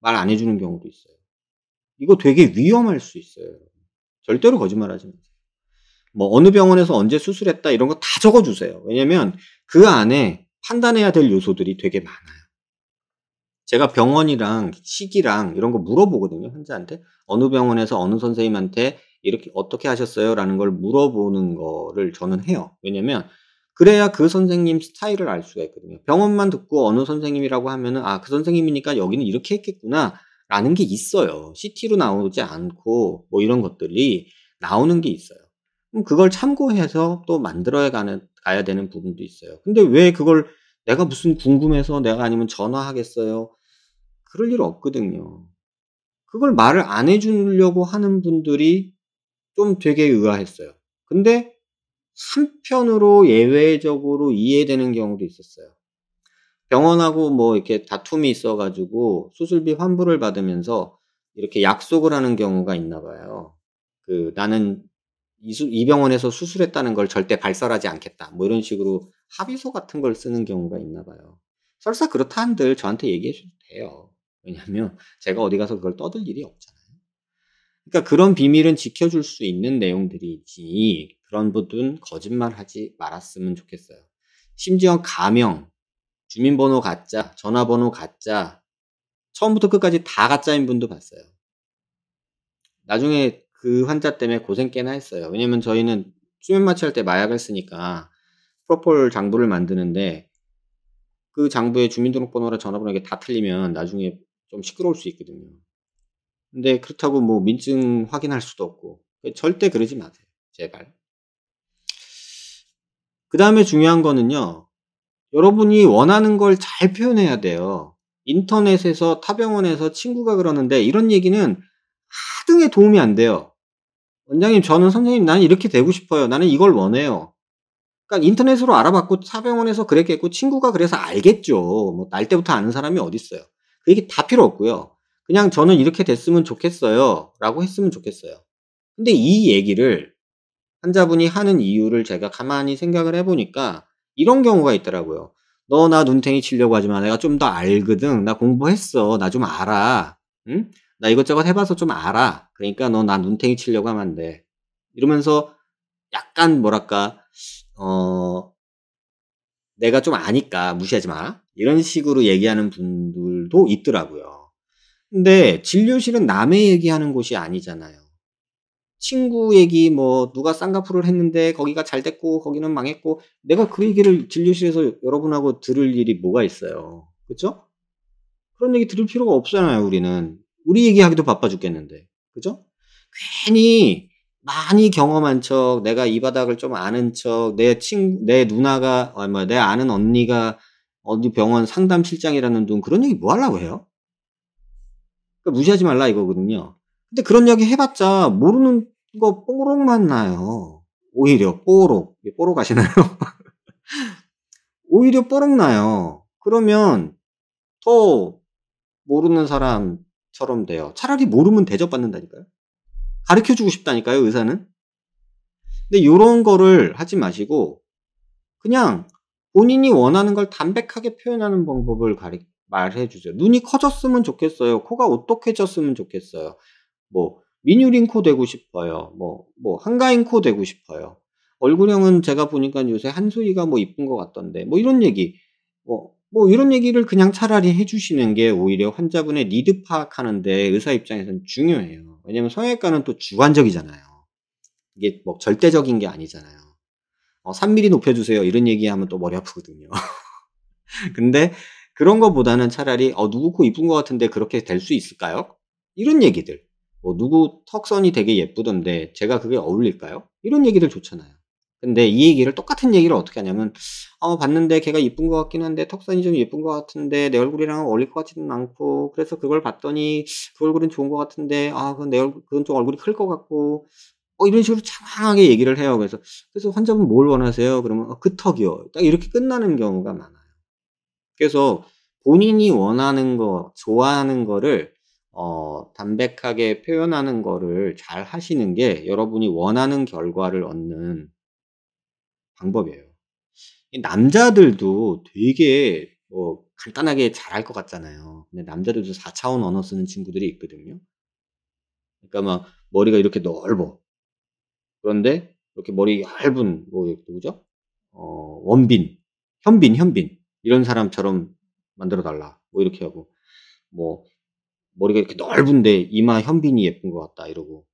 S1: 말 안 해주는 경우도 있어요. 이거 되게 위험할 수 있어요. 절대로 거짓말하지 마세요. 뭐 어느 병원에서 언제 수술했다 이런 거 다 적어주세요. 왜냐면 그 안에 판단해야 될 요소들이 되게 많아요. 제가 병원이랑 시기랑 이런 거 물어보거든요. 환자한테. 어느 병원에서 어느 선생님한테 이렇게 어떻게 하셨어요? 라는 걸 물어보는 거를 저는 해요. 왜냐면 그래야 그 선생님 스타일을 알 수가 있거든요. 병원만 듣고 어느 선생님이라고 하면은 아, 그 선생님이니까 여기는 이렇게 했겠구나 라는 게 있어요. CT로 나오지 않고 뭐 이런 것들이 나오는 게 있어요. 그럼 그걸 참고해서 또 가야 되는 부분도 있어요. 근데 왜 그걸 내가 무슨 궁금해서 내가 아니면 전화하겠어요? 그럴 일 없거든요. 그걸 말을 안 해주려고 하는 분들이 좀 되게 의아했어요. 근데 한편으로 예외적으로 이해되는 경우도 있었어요. 병원하고 뭐 이렇게 다툼이 있어가지고 수술비 환불을 받으면서 이렇게 약속을 하는 경우가 있나 봐요. 나는 이 병원에서 수술했다는 걸 절대 발설하지 않겠다. 뭐 이런 식으로 합의서 같은 걸 쓰는 경우가 있나 봐요. 설사 그렇다 한들 저한테 얘기해 줘도 돼요. 왜냐면 제가 어디 가서 그걸 떠들 일이 없잖아요. 그러니까 그런 비밀은 지켜줄 수 있는 내용들이지 그런 부분 거짓말하지 말았으면 좋겠어요. 심지어 가명, 주민번호 가짜, 전화번호 가짜, 처음부터 끝까지 다 가짜인 분도 봤어요. 나중에 그 환자 때문에 고생 꽤나 했어요. 왜냐면 저희는 수면 마취할 때 마약을 쓰니까 프로폴 장부를 만드는데 그 장부에 주민등록번호랑 전화번호 이게 다 틀리면 나중에 좀 시끄러울 수 있거든요. 근데 그렇다고 뭐 민증 확인할 수도 없고 절대 그러지 마세요. 제발. 그 다음에 중요한 거는요. 여러분이 원하는 걸 잘 표현해야 돼요. 인터넷에서 타병원에서 친구가 그러는데 이런 얘기는 하등에 도움이 안 돼요. 원장님 저는 선생님 나는 이렇게 되고 싶어요. 나는 이걸 원해요. 그러니까 인터넷으로 알아봤고 타병원에서 그랬겠고 친구가 그래서 알겠죠. 뭐 날 때부터 아는 사람이 어디 있어요. 그 얘기 다 필요 없고요. 그냥 저는 이렇게 됐으면 좋겠어요. 라고 했으면 좋겠어요. 근데 이 얘기를 환자분이 하는 이유를 제가 가만히 생각을 해보니까 이런 경우가 있더라고요. 너 나 눈탱이 치려고 하지 마. 내가 좀 더 알거든. 나 공부했어. 나 좀 알아. 응? 나 이것저것 해봐서 좀 알아. 그러니까 너 나 눈탱이 치려고 하면 안 돼. 이러면서 약간 뭐랄까 내가 좀 아니까 무시하지 마. 이런 식으로 얘기하는 분들도 있더라고요. 근데 진료실은 남의 얘기하는 곳이 아니잖아요. 친구 얘기 뭐 누가 쌍꺼풀을 했는데 거기가 잘 됐고 거기는 망했고 내가 그 얘기를 진료실에서 여러분하고 들을 일이 뭐가 있어요. 그죠? 그런 얘기 들을 필요가 없잖아요, 우리는. 우리 얘기하기도 바빠 죽겠는데. 그죠? 괜히 많이 경험한 척, 내가 이 바닥을 좀 아는 척, 내 누나가, 내 아는 언니가 어디 병원 상담실장이라는 둥 그런 얘기 뭐 하려고 해요? 그러니까 무시하지 말라 이거거든요. 근데 그런 얘기 해봤자 모르는 거 뽀록만 나요. 오히려 뽀록. 뽀록 아시나요? 오히려 뽀록 나요. 그러면 더 모르는 사람처럼 돼요. 차라리 모르면 대접받는다니까요. 가르쳐주고 싶다니까요, 의사는. 근데 요런 거를 하지 마시고 그냥 본인이 원하는 걸 담백하게 표현하는 방법을 말해 주세요. 눈이 커졌으면 좋겠어요. 코가 오똑해졌으면 좋겠어요. 뭐 민유린 코 되고 싶어요. 한가인 코 되고 싶어요. 얼굴형은 제가 보니까 요새 한소희가 뭐 이쁜 것 같던데. 뭐 이런 얘기. 이런 얘기를 그냥 차라리 해 주시는 게 오히려 환자분의 니드 파악하는 데 의사 입장에서는 중요해요. 왜냐면 성형외과는 또 주관적이잖아요. 이게 뭐 절대적인 게 아니잖아요. 3mm 높여 주세요. 이런 얘기하면 또 머리 아프거든요. 근데 그런 거보다는 차라리 누구 코 이쁜 것 같은데 그렇게 될 수 있을까요? 이런 얘기들. 누구 턱선이 되게 예쁘던데 제가 그게 어울릴까요? 이런 얘기들 좋잖아요. 근데 이 얘기를 똑같은 얘기를 어떻게 하냐면 봤는데 걔가 이쁜 것 같긴 한데 턱선이 좀 예쁜 것 같은데 내 얼굴이랑 어울릴 것 같지는 않고 그래서 그걸 봤더니 그 얼굴은 좋은 것 같은데 그건 내 얼굴 그건 좀 얼굴이 클 것 같고 이런 식으로 장황하게 얘기를 해요. 그래서 환자분 뭘 원하세요? 그러면 그 턱이요. 딱 이렇게 끝나는 경우가 많아요. 그래서 본인이 원하는 거, 좋아하는 거를 담백하게 표현하는 거를 잘 하시는 게 여러분이 원하는 결과를 얻는 방법이에요. 이 남자들도 되게 간단하게 잘할 것 같잖아요. 근데 남자들도 4차원 언어 쓰는 친구들이 있거든요. 그러니까 막 머리가 이렇게 넓어. 그런데 이렇게 머리 얇은 누구죠? 원빈, 현빈 이런 사람처럼 만들어 달라. 뭐 이렇게 하고 뭐 머리가 이렇게 넓은데 이마 현빈이 예쁜 것 같다 이러고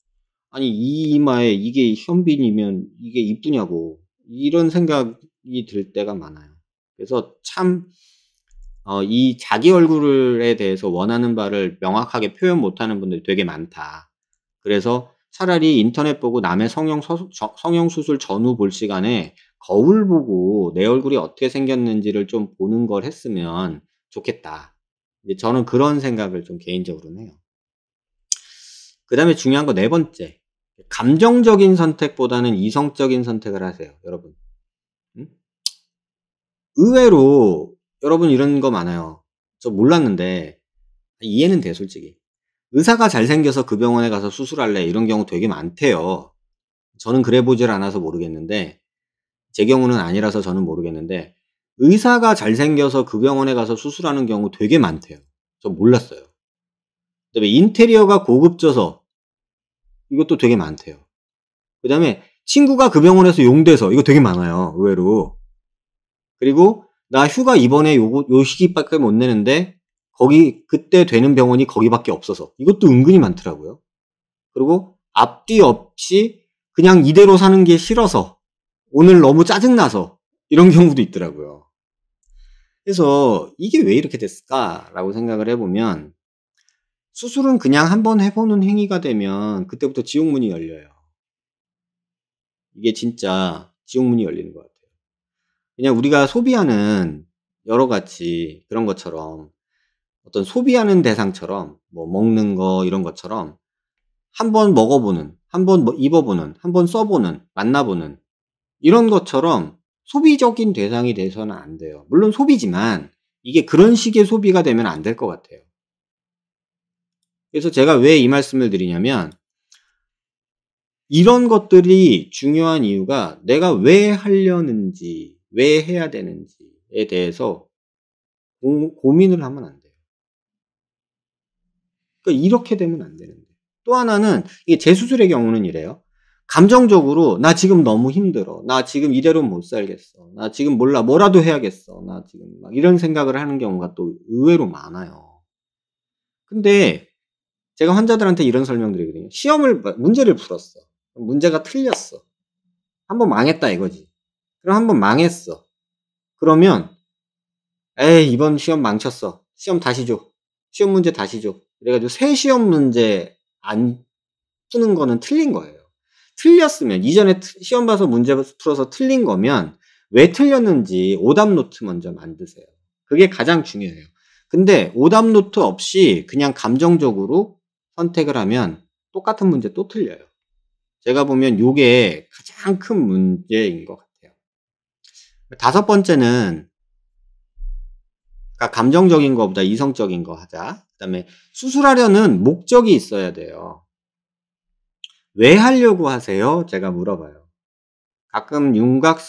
S1: 아니 이 이마에 이게 현빈이면 이게 이쁘냐고 이런 생각이 들 때가 많아요. 그래서 참 이 자기 얼굴에 대해서 원하는 바를 명확하게 표현 못하는 분들이 되게 많다. 그래서 차라리 인터넷 보고 남의 성형수술 전후 볼 시간에 거울 보고 내 얼굴이 어떻게 생겼는지를 좀 보는 걸 했으면 좋겠다. 이제 저는 그런 생각을 좀 개인적으로는 해요. 그다음에 중요한 거 네 번째. 감정적인 선택보다는 이성적인 선택을 하세요, 여러분. 의외로 여러분 이런 거 많아요. 저 몰랐는데 이해는 돼 솔직히. 의사가 잘생겨서 그 병원에 가서 수술할래 이런 경우 되게 많대요. 저는 그래 보질 않아서 모르겠는데 제 경우는 아니라서 저는 모르겠는데 의사가 잘생겨서 그 병원에 가서 수술하는 경우 되게 많대요. 저 몰랐어요. 그다음에 인테리어가 고급져서 이것도 되게 많대요. 그다음에 친구가 그 병원에서 용돼서 이거 되게 많아요. 의외로. 그리고 나 휴가 이번에 요 시기밖에 못 내는데 그때 되는 병원이 거기밖에 없어서 이것도 은근히 많더라고요. 그리고 앞뒤 없이 그냥 이대로 사는 게 싫어서 오늘 너무 짜증나서 이런 경우도 있더라고요. 그래서 이게 왜 이렇게 됐을까라고 생각을 해보면 수술은 그냥 한번 해보는 행위가 되면 그때부터 지옥문이 열려요. 이게 진짜 지옥문이 열리는 것 같아요. 그냥 우리가 소비하는 여러 가지 그런 것처럼 어떤 소비하는 대상처럼 뭐 먹는 거 이런 것처럼 한번 먹어보는, 한번 입어보는, 한번 써보는, 만나보는 이런 것처럼 소비적인 대상이 돼서는 안 돼요. 물론 소비지만 이게 그런 식의 소비가 되면 안 될 것 같아요. 그래서 제가 왜 이 말씀을 드리냐면 이런 것들이 중요한 이유가 내가 왜 하려는지, 왜 해야 되는지에 대해서 고민을 하면 안 돼요. 그러니까 이렇게 되면 안 되는데. 또 하나는 이게 재수술의 경우는 이래요. 감정적으로 나 지금 너무 힘들어. 나 지금 이대로 못 살겠어. 나 지금 몰라 뭐라도 해야겠어. 나 지금 막 이런 생각을 하는 경우가 또 의외로 많아요. 근데 제가 환자들한테 이런 설명드리거든요. 문제를 풀었어. 문제가 틀렸어. 한번 망했다 이거지. 그럼 한번 망했어. 그러면 에이 이번 시험 망쳤어. 시험 다시 줘. 시험 문제 다시 줘. 그래가지고 새 시험 문제 안 푸는 거는 틀린 거예요. 틀렸으면 이전에 시험 봐서 문제 풀어서 틀린 거면 왜 틀렸는지 오답 노트 먼저 만드세요. 그게 가장 중요해요. 근데 오답 노트 없이 그냥 감정적으로 선택을 하면 똑같은 문제 또 틀려요. 제가 보면 요게 가장 큰 문제인 것 같아요. 다섯 번째는 그러니까 감정적인 거보다 이성적인 거 하자. 그다음에 수술하려는 목적이 있어야 돼요. 왜 하려고 하세요? 제가 물어봐요. 가끔 윤곽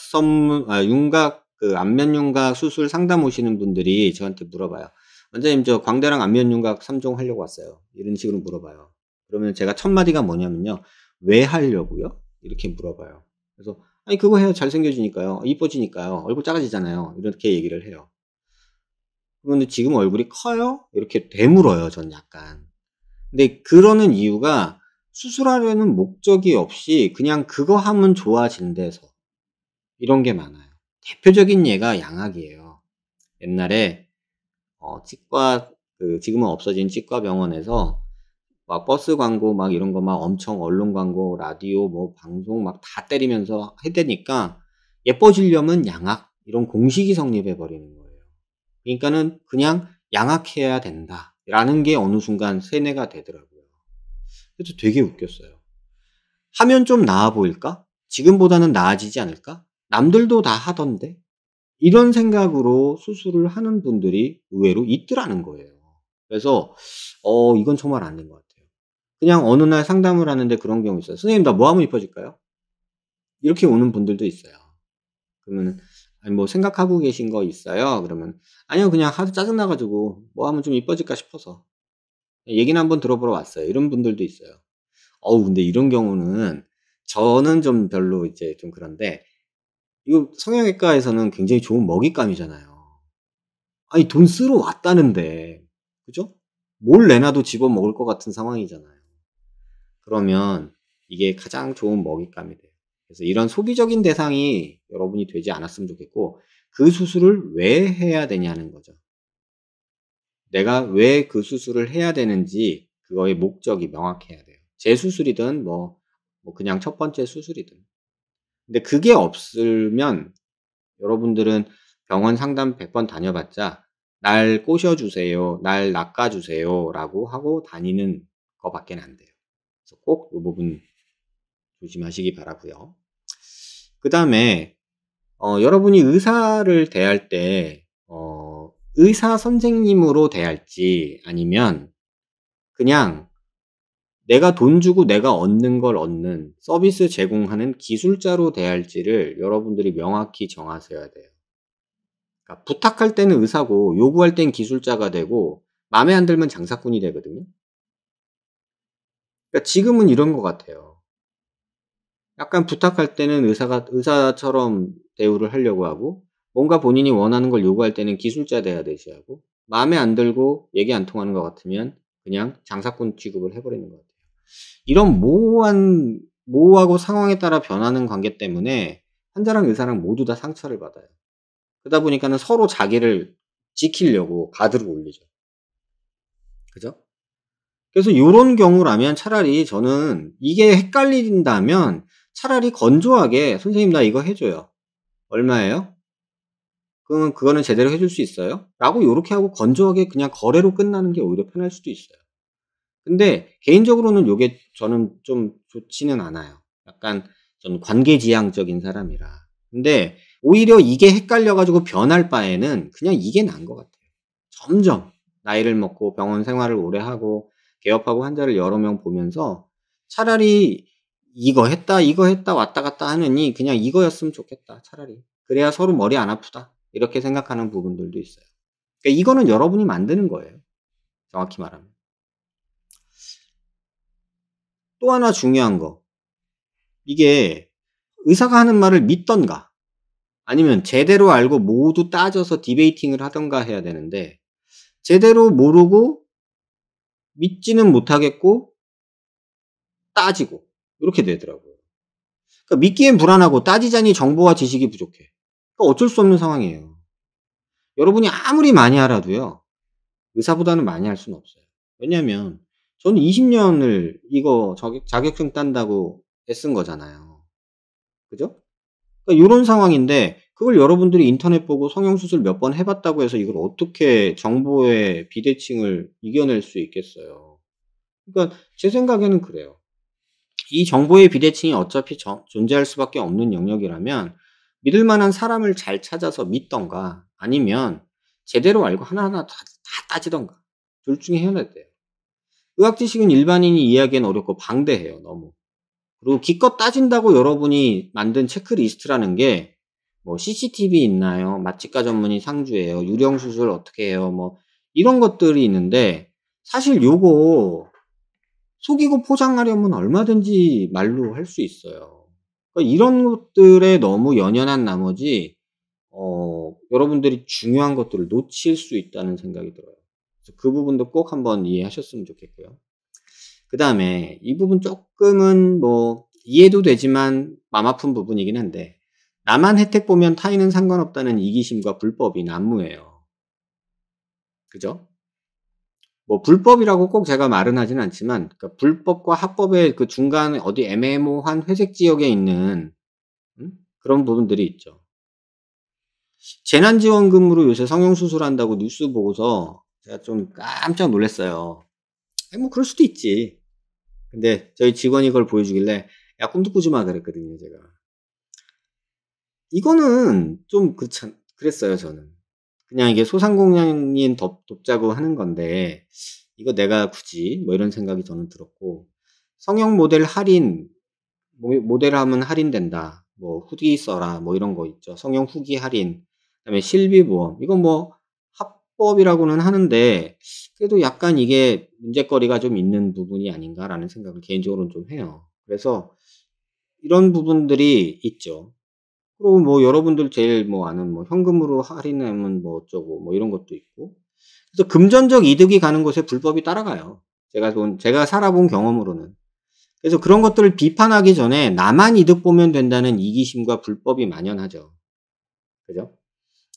S1: 그 안면윤곽 수술 상담 오시는 분들이 저한테 물어봐요. "원장님 저 광대랑 안면윤곽 3종 하려고 왔어요." 이런 식으로 물어봐요. 그러면 제가 첫 마디가 뭐냐면요. "왜 하려고요?" 이렇게 물어봐요. 그래서 "아니 그거 해야 잘생겨지니까요. 이뻐지니까요. 얼굴 작아지잖아요." 이렇게 얘기를 해요. 그런데 "지금 얼굴이 커요?" 이렇게 되물어요 전 약간. 근데 그러는 이유가 수술하려는 목적이 없이 그냥 그거 하면 좋아진대서 이런 게 많아요. 대표적인 예가 양악이에요. 옛날에 치과 지금은 없어진 치과 병원에서 막 버스 광고 막 이런 거 막 엄청 언론 광고, 라디오 뭐 방송 막 다 때리면서 해대니까 예뻐지려면 양악 이런 공식이 성립해 버리는 거예요. 그러니까는 그냥 '양악해야 된다.'라는 게 어느 순간 세뇌가 되더라고요. 그래서 되게 웃겼어요. '하면 좀 나아 보일까? 지금보다는 나아지지 않을까? 남들도 다 하던데?' 이런 생각으로 수술을 하는 분들이 의외로 있더라는 거예요. 그래서 이건 정말 아닌 것 같아요. 그냥 어느 날 상담을 하는데 그런 경우 있어요. "선생님 나 뭐 하면 이뻐질까요?" 이렇게 오는 분들도 있어요. 그러면은 "아니 뭐 생각하고 계신 거 있어요?" 그러면 "아니요. 그냥 하도 짜증 나 가지고 뭐 하면 좀 이뻐질까 싶어서 얘기나 한번 들어보러 왔어요." 이런 분들도 있어요. 근데 이런 경우는 저는 좀 별로 이제 좀 그런데 이거 성형외과에서는 굉장히 좋은 먹잇감이잖아요. 아니 돈 쓰러 왔다는데. 그죠? 뭘 내놔도 집어먹을 것 같은 상황이잖아요. 그러면 이게 가장 좋은 먹잇감이 돼요. 그래서 이런 소비적인 대상이 여러분이 되지 않았으면 좋겠고 그 수술을 왜 해야 되냐는 거죠. 내가 왜 그 수술을 해야 되는지 그거의 목적이 명확해야 돼요. 재수술이든 뭐 그냥 첫 번째 수술이든. 근데 그게 없으면 여러분들은 병원 상담 100번 다녀봤자 "날 꼬셔 주세요. 날 낚아 주세요."라고 하고 다니는 거밖에는 안 돼요. 그래서 꼭 요 부분 조심하시기 바라고요. 그다음에 여러분이 의사를 대할 때 의사 선생님으로 대할지 아니면 그냥 내가 돈 주고 내가 얻는 걸 얻는 서비스 제공하는 기술자로 대할지를 여러분들이 명확히 정하셔야 돼요. 그러니까 부탁할 때는 의사고 요구할 땐 기술자가 되고 마음에 안 들면 장사꾼이 되거든요. 그러니까 지금은 이런 것 같아요. 약간 부탁할 때는 의사처럼 대우를 하려고 하고 뭔가 본인이 원하는 걸 요구할 때는 기술자 돼야 되시 하고 마음에 안 들고 얘기 안 통하는 것 같으면 그냥 장사꾼 취급을 해 버리는 것 같아요. 이런 모호하고 상황에 따라 변하는 관계 때문에 환자랑 의사랑 모두 다 상처를 받아요. 그러다 보니까는 서로 자기를 지키려고 가드를 올리죠. 그죠? 그래서 요런 경우라면 차라리 저는 이게 헷갈린다면 차라리 건조하게 "선생님 나 이거 해 줘요." "얼마예요?" "그러면 그거는 제대로 해줄 수 있어요?" 라고 요렇게 하고 건조하게 그냥 거래로 끝나는 게 오히려 편할 수도 있어요. 근데 개인적으로는 요게 저는 좀 좋지는 않아요. 약간 저는 관계지향적인 사람이라. 근데 오히려 이게 헷갈려 가지고 변할 바에는 그냥 이게 나은 것 같아요. 점점 나이를 먹고 병원 생활을 오래 하고 개업하고 환자를 여러 명 보면서 차라리 '이거 했다, 이거 했다.' 왔다 갔다 하느니 그냥 '이거였으면 좋겠다 차라리. 그래야 서로 머리 안 아프다.' 이렇게 생각하는 부분들도 있어요. 그러니까 이거는 여러분이 만드는 거예요 정확히 말하면. 또 하나 중요한 거. 이게 의사가 하는 말을 믿든가 아니면 제대로 알고 모두 따져서 디베이팅을 하든가 해야 되는데 제대로 모르고 믿지는 못하겠고 따지고 요렇게 되더라고요. 그러니까 믿기엔 불안하고 따지자니 정보와 지식이 부족해. 그러니까 어쩔 수 없는 상황이에요. 여러분이 아무리 많이 알아도요. 의사보다는 많이 할 수는 없어요. 왜냐하면 저는 20 년을 이거 자격증 딴다고 애쓴 거잖아요. 그죠? 그러니까 요런 상황인데 그걸 여러분들이 인터넷 보고 성형수술 몇 번 해 봤다고 해서 이걸 어떻게 정보의 비대칭을 이겨낼 수 있겠어요. 그러니까 제 생각에는 그래요. 이 정보의 비대칭이 어차피 존재할 수밖에 없는 영역이라면 믿을 만한 사람을 잘 찾아서 믿든가 아니면 제대로 알고 하나하나 다 따지든가 둘 중에 해야 돼요. 의학 지식은 일반인이 이해하기엔 어렵고 방대해요 너무. 그리고 기껏 따진다고 여러분이 만든 체크리스트라는 게 뭐 CCTV 있나요? 마취과 전문의 상주예요. 유령 수술 어떻게 해요? 뭐 이런 것들이 있는데 사실 요거 속이고 포장하려면 얼마든지 말로 할 수 있어요. 그러니까 이런 것들에 너무 연연한 나머지 여러분들이 중요한 것들을 놓칠 수 있다는 생각이 들어요. 그래서 그 부분도 꼭 한번 이해하셨으면 좋겠고요. 그다음에 이 부분 쪼끔은 뭐 이해도 되지만 맘 아픈 부분이긴 한데 나만 혜택 보면 타인은 상관없다는 이기심과 불법이 난무해요. 그죠? 뭐 불법이라고 꼭 제가 말은 하진 않지만 그러니까 불법과 합법의 그 중간 어디 애매모호한 회색 지역에 있는 그런 부분들이 있죠. 재난지원금으로 요새 성형수술한다고 뉴스 보고서 제가 좀 깜짝 놀랐어요. 아니 뭐 그럴 수도 있지. 근데 저희 직원이 그걸 보여주길래 "야 꿈도 꾸지 마." 그랬거든요 제가. 이거는 좀 그랬어요 저는. 그냥 이게 소상공인인 돕자고 하는 건데 이거 내가 굳이 뭐 이런 생각이 저는 들었고 성형 모델 할인 모델하면 할인된다. 뭐 후기 써라 뭐 이런 거 있죠. 성형 후기 할인 그다음에 실비보험 이건 뭐 합법이라고는 하는데 그래도 약간 이게 문제거리가 좀 있는 부분이 아닌가라는 생각을 개인적으로는 좀 해요. 그래서 이런 부분들이 있죠. 그리고 뭐 여러분들 제일 뭐 아는 뭐 현금으로 할인하면 뭐 어쩌고 뭐 이런 것도 있고. 그래서 금전적 이득이 가는 곳에 불법이 따라가요. 제가 살아본 경험으로는. 그래서 그런 것들을 비판하기 전에 나만 이득 보면 된다는 이기심과 불법이 만연하죠. 그죠?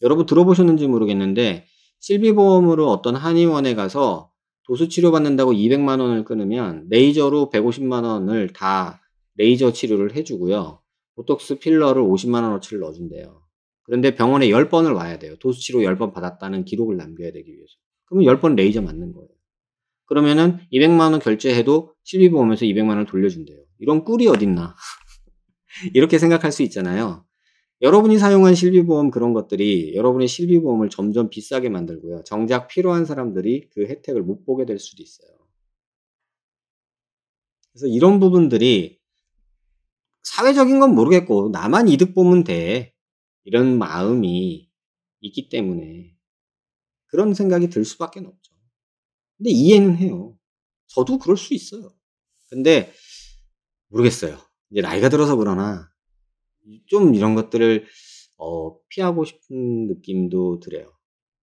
S1: 여러분 들어보셨는지 모르겠는데 실비보험으로 어떤 한의원에 가서 도수 치료 받는다고 200만 원을 끊으면 레이저로 150만 원을 다 레이저 치료를 해 주고요. 보톡스 필러를 50만 원어치를 넣어 준대요. 그런데 병원에 10번을 와야 돼요. 도수 치료 10번 받았다는 기록을 남겨야 되기 위해서. 그러면 10번 레이저 맞는 거예요. 그러면은 200만 원 결제해도 실비보험에서 200만 원을 돌려준대요. 이런 꿀이 어딨나. 이렇게 생각할 수 있잖아요. 여러분이 사용한 실비보험 그런 것들이 여러분의 실비보험을 점점 비싸게 만들고요. 정작 필요한 사람들이 그 혜택을 못 보게 될 수도 있어요. 그래서 이런 부분들이 사회적인 건 모르겠고 나만 이득 보면 돼. 이런 마음이 있기 때문에 그런 생각이 들 수밖에 없죠. 근데 이해는 해요. 저도 그럴 수 있어요. 근데 모르겠어요. 이제 나이가 들어서 그러나 좀 이런 것들을 피하고 싶은 느낌도 들어요.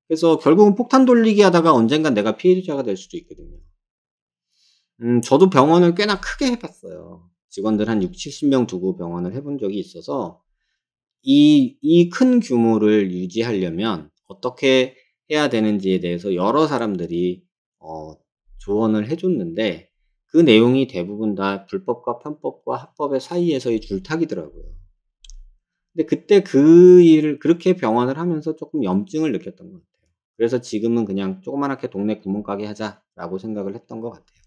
S1: 그래서 결국은 폭탄 돌리기 하다가 언젠간 내가 피해자가 될 수도 있거든요. 저도 병원을 꽤나 크게 해 봤어요. 직원들 한 60-70명 두고 병원을 해본 적이 있어서 이 큰 규모를 유지하려면 어떻게 해야 되는지에 대해서 여러 사람들이 어 조언을 해 줬는데 그 내용이 대부분 다 불법과 편법과 합법의 사이에서의 줄타기더라고요. 근데 그때 그 일을 그렇게 병원을 하면서 쪼끔 염증을 느꼈던 것 같아요. 그래서 지금은 그냥 '조그마하게 동네 구멍가게 하자.'라고 생각을 했던 것 같아요.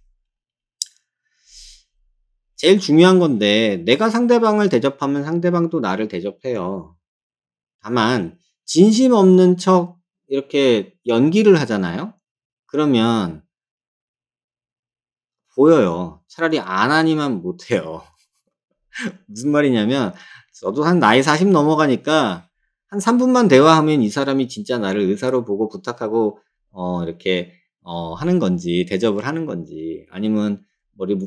S1: 제일 중요한 건데 내가 상대방을 대접하면 상대방도 나를 대접해요. 다만 진심 없는 척 이렇게 연기를 하잖아요? 그러면 보여요. 차라리 안 하니만 못해요. 무슨 말이냐면 저도 한 나이 40 넘어가니까 한 3 분만 대화하면 이 사람이 진짜 나를 의사로 보고 부탁하고 이렇게 하는 건지 대접을 하는 건지 아니면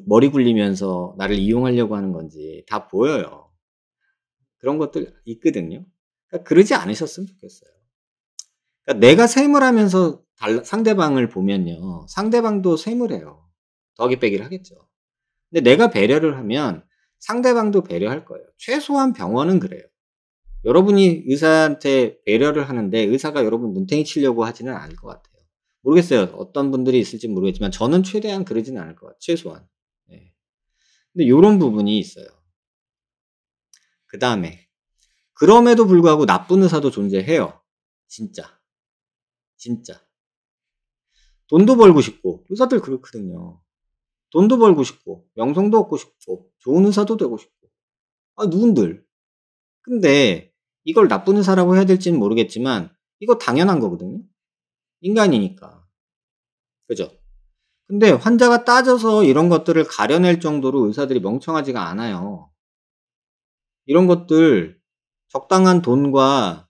S1: 머리 굴리면서 나를 이용하려고 하는 건지 다 보여요. 그런 것들 있거든요. 그러니까 그러지 않으셨으면 좋겠어요. 그러니까 내가 샘을 하면서 상대방을 보면요. 상대방도 샘을 해요. 더하기 빼기를 하겠죠. 근데 내가 배려를 하면 상대방도 배려할 거예요. 최소한 병원은 그래요. 여러분이 의사한테 배려를 하는데 의사가 여러분 눈탱이 치려고 하지는 않을 것 같아요. 모르겠어요. 어떤 분들이 있을지는 모르겠지만 저는 최대한 그러지는 않을 것 같아요. 최소한. 예. 근데 요런 부분이 있어요. 그다음에 그럼에도 불구하고 나쁜 의사도 존재해요. 진짜. 진짜. 돈도 벌고 싶고 의사들 그렇거든요. 돈도 벌고 싶고 명성도 얻고 싶고 좋은 의사도 되고 싶고 누군들. 근데 이걸 나쁜 의사라고 해야 될지는 모르겠지만 이거 당연한 거거든요. 인간이니까. 그죠? 근데 환자가 따져서 이런 것들을 가려낼 정도로 의사들이 멍청하지가 않아요. 이런 것들 적당한 돈과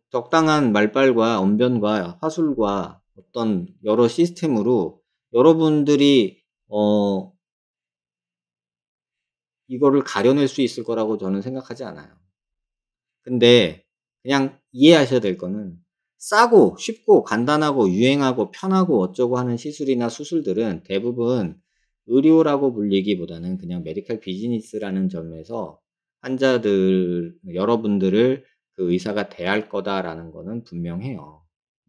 S1: 적당한 말발과 언변과 화술과 어떤 여러 시스템으로 여러분들이 이거를 가려낼 수 있을 거라고 저는 생각하지 않아요. 근데 그냥 이해하셔야 될 거는 싸고 쉽고 간단하고 유행하고 편하고 어쩌고 하는 시술이나 수술들은 대부분 의료라고 불리기보다는 그냥 메디컬 비즈니스라는 점에서 환자들 여러분들을 그 의사가 대할 거다라는 거는 분명해요.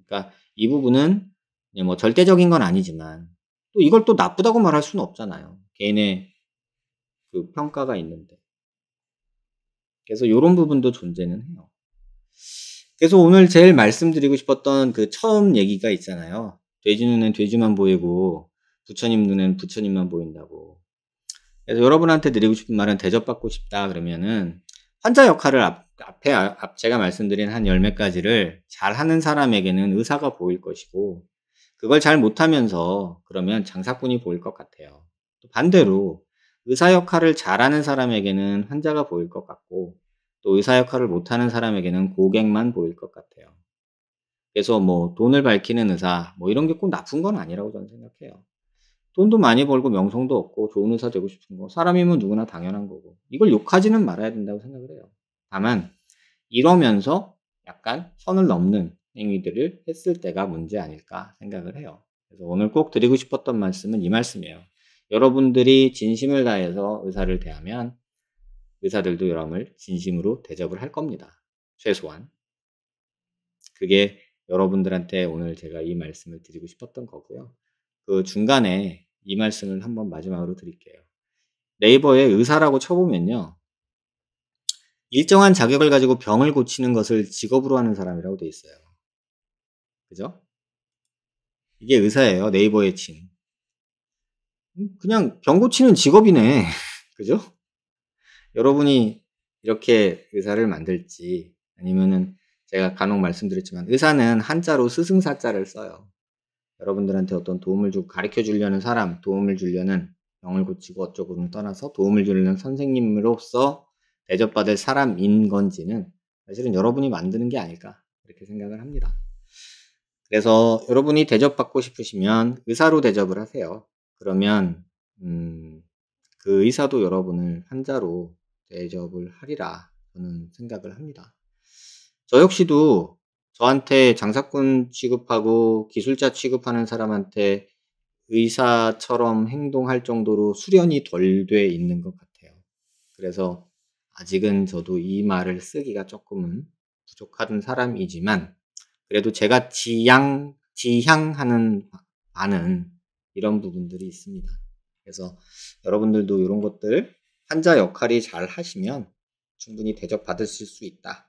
S1: 그러니까 이 부분은 그냥 뭐 절대적인 건 아니지만 또 이걸 또 나쁘다고 말할 수는 없잖아요. 개인의 그 평가가 있는데. 그래서 요런 부분도 존재는 해요. 그래서 오늘 제일 말씀드리고 싶었던 그 처음 얘기가 있잖아요. 돼지 눈엔 돼지만 보이고 부처님 눈엔 부처님만 보인다고. 그래서 여러분한테 드리고 싶은 말은 대접받고 싶다 그러면은 환자 역할을 앞에 제가 말씀드린 한 열 몇 가지를 잘하는 사람에게는 의사가 보일 것이고 그걸 잘 못하면서 그러면 장사꾼이 보일 것 같아요. 또 반대로 의사 역할을 잘하는 사람에게는 환자가 보일 것 같고 또 의사 역할을 못하는 사람에게는 고객만 보일 것 같아요. 그래서 뭐 돈을 밝히는 의사 뭐 이런 게 꼭 나쁜 건 아니라고 저는 생각해요. 돈도 많이 벌고 명성도 얻고 좋은 의사 되고 싶은 거 사람이면 누구나 당연한 거고 이걸 욕하지는 말아야 된다고 생각을 해요. 다만 이러면서 약간 선을 넘는 행위들을 했을 때가 문제 아닐까 생각을 해요. 그래서 오늘 꼭 드리고 싶었던 말씀은 이 말씀이에요. 여러분들이 진심을 다해서 의사를 대하면 의사들도 여러분을 진심으로 대접을 할 겁니다. 최소한. 그게 여러분들한테 오늘 제가 이 말씀을 드리고 싶었던 거고요. 그 중간에 이 말씀을 한번 마지막으로 드릴게요. 네이버에 의사라고 쳐보면요. 일정한 자격을 가지고 병을 고치는 것을 직업으로 하는 사람이라고 돼 있어요. 그죠? 이게 의사예요. 네이버에 친. 그냥 병 고치는 직업이네. 그죠? 여러분이 이렇게 의사를 만들지 아니면은 제가 간혹 말씀드렸지만 의사는 한자로 스승사자를 써요. 여러분들한테 어떤 도움을 주고 가르쳐 주려는 사람, 도움을 주려는 병을 고치고 어쩌고를 떠나서 도움을 주려는 선생님으로서 대접받을 사람인 건지는 사실은 여러분이 만드는 게 아닐까 그렇게 생각을 합니다. 그래서 여러분이 대접받고 싶으시면 의사로 대접을 하세요. 그러면 그 의사도 여러분을 환자로 대접을 하리라 저는 생각을 합니다. 저 역시도 저한테 장사꾼 취급하고 기술자 취급하는 사람한테 의사처럼 행동할 정도로 수련이 덜 돼 있는 것 같아요. 그래서 아직은 저도 이 말을 쓰기가 조금은 부족한 사람이지만 그래도 제가 지향하는 바는 이런 부분들이 있습니다. 그래서 여러분들도 이런 것들 환자 역할이 잘 하시면 충분히 대접받으실 수 있다.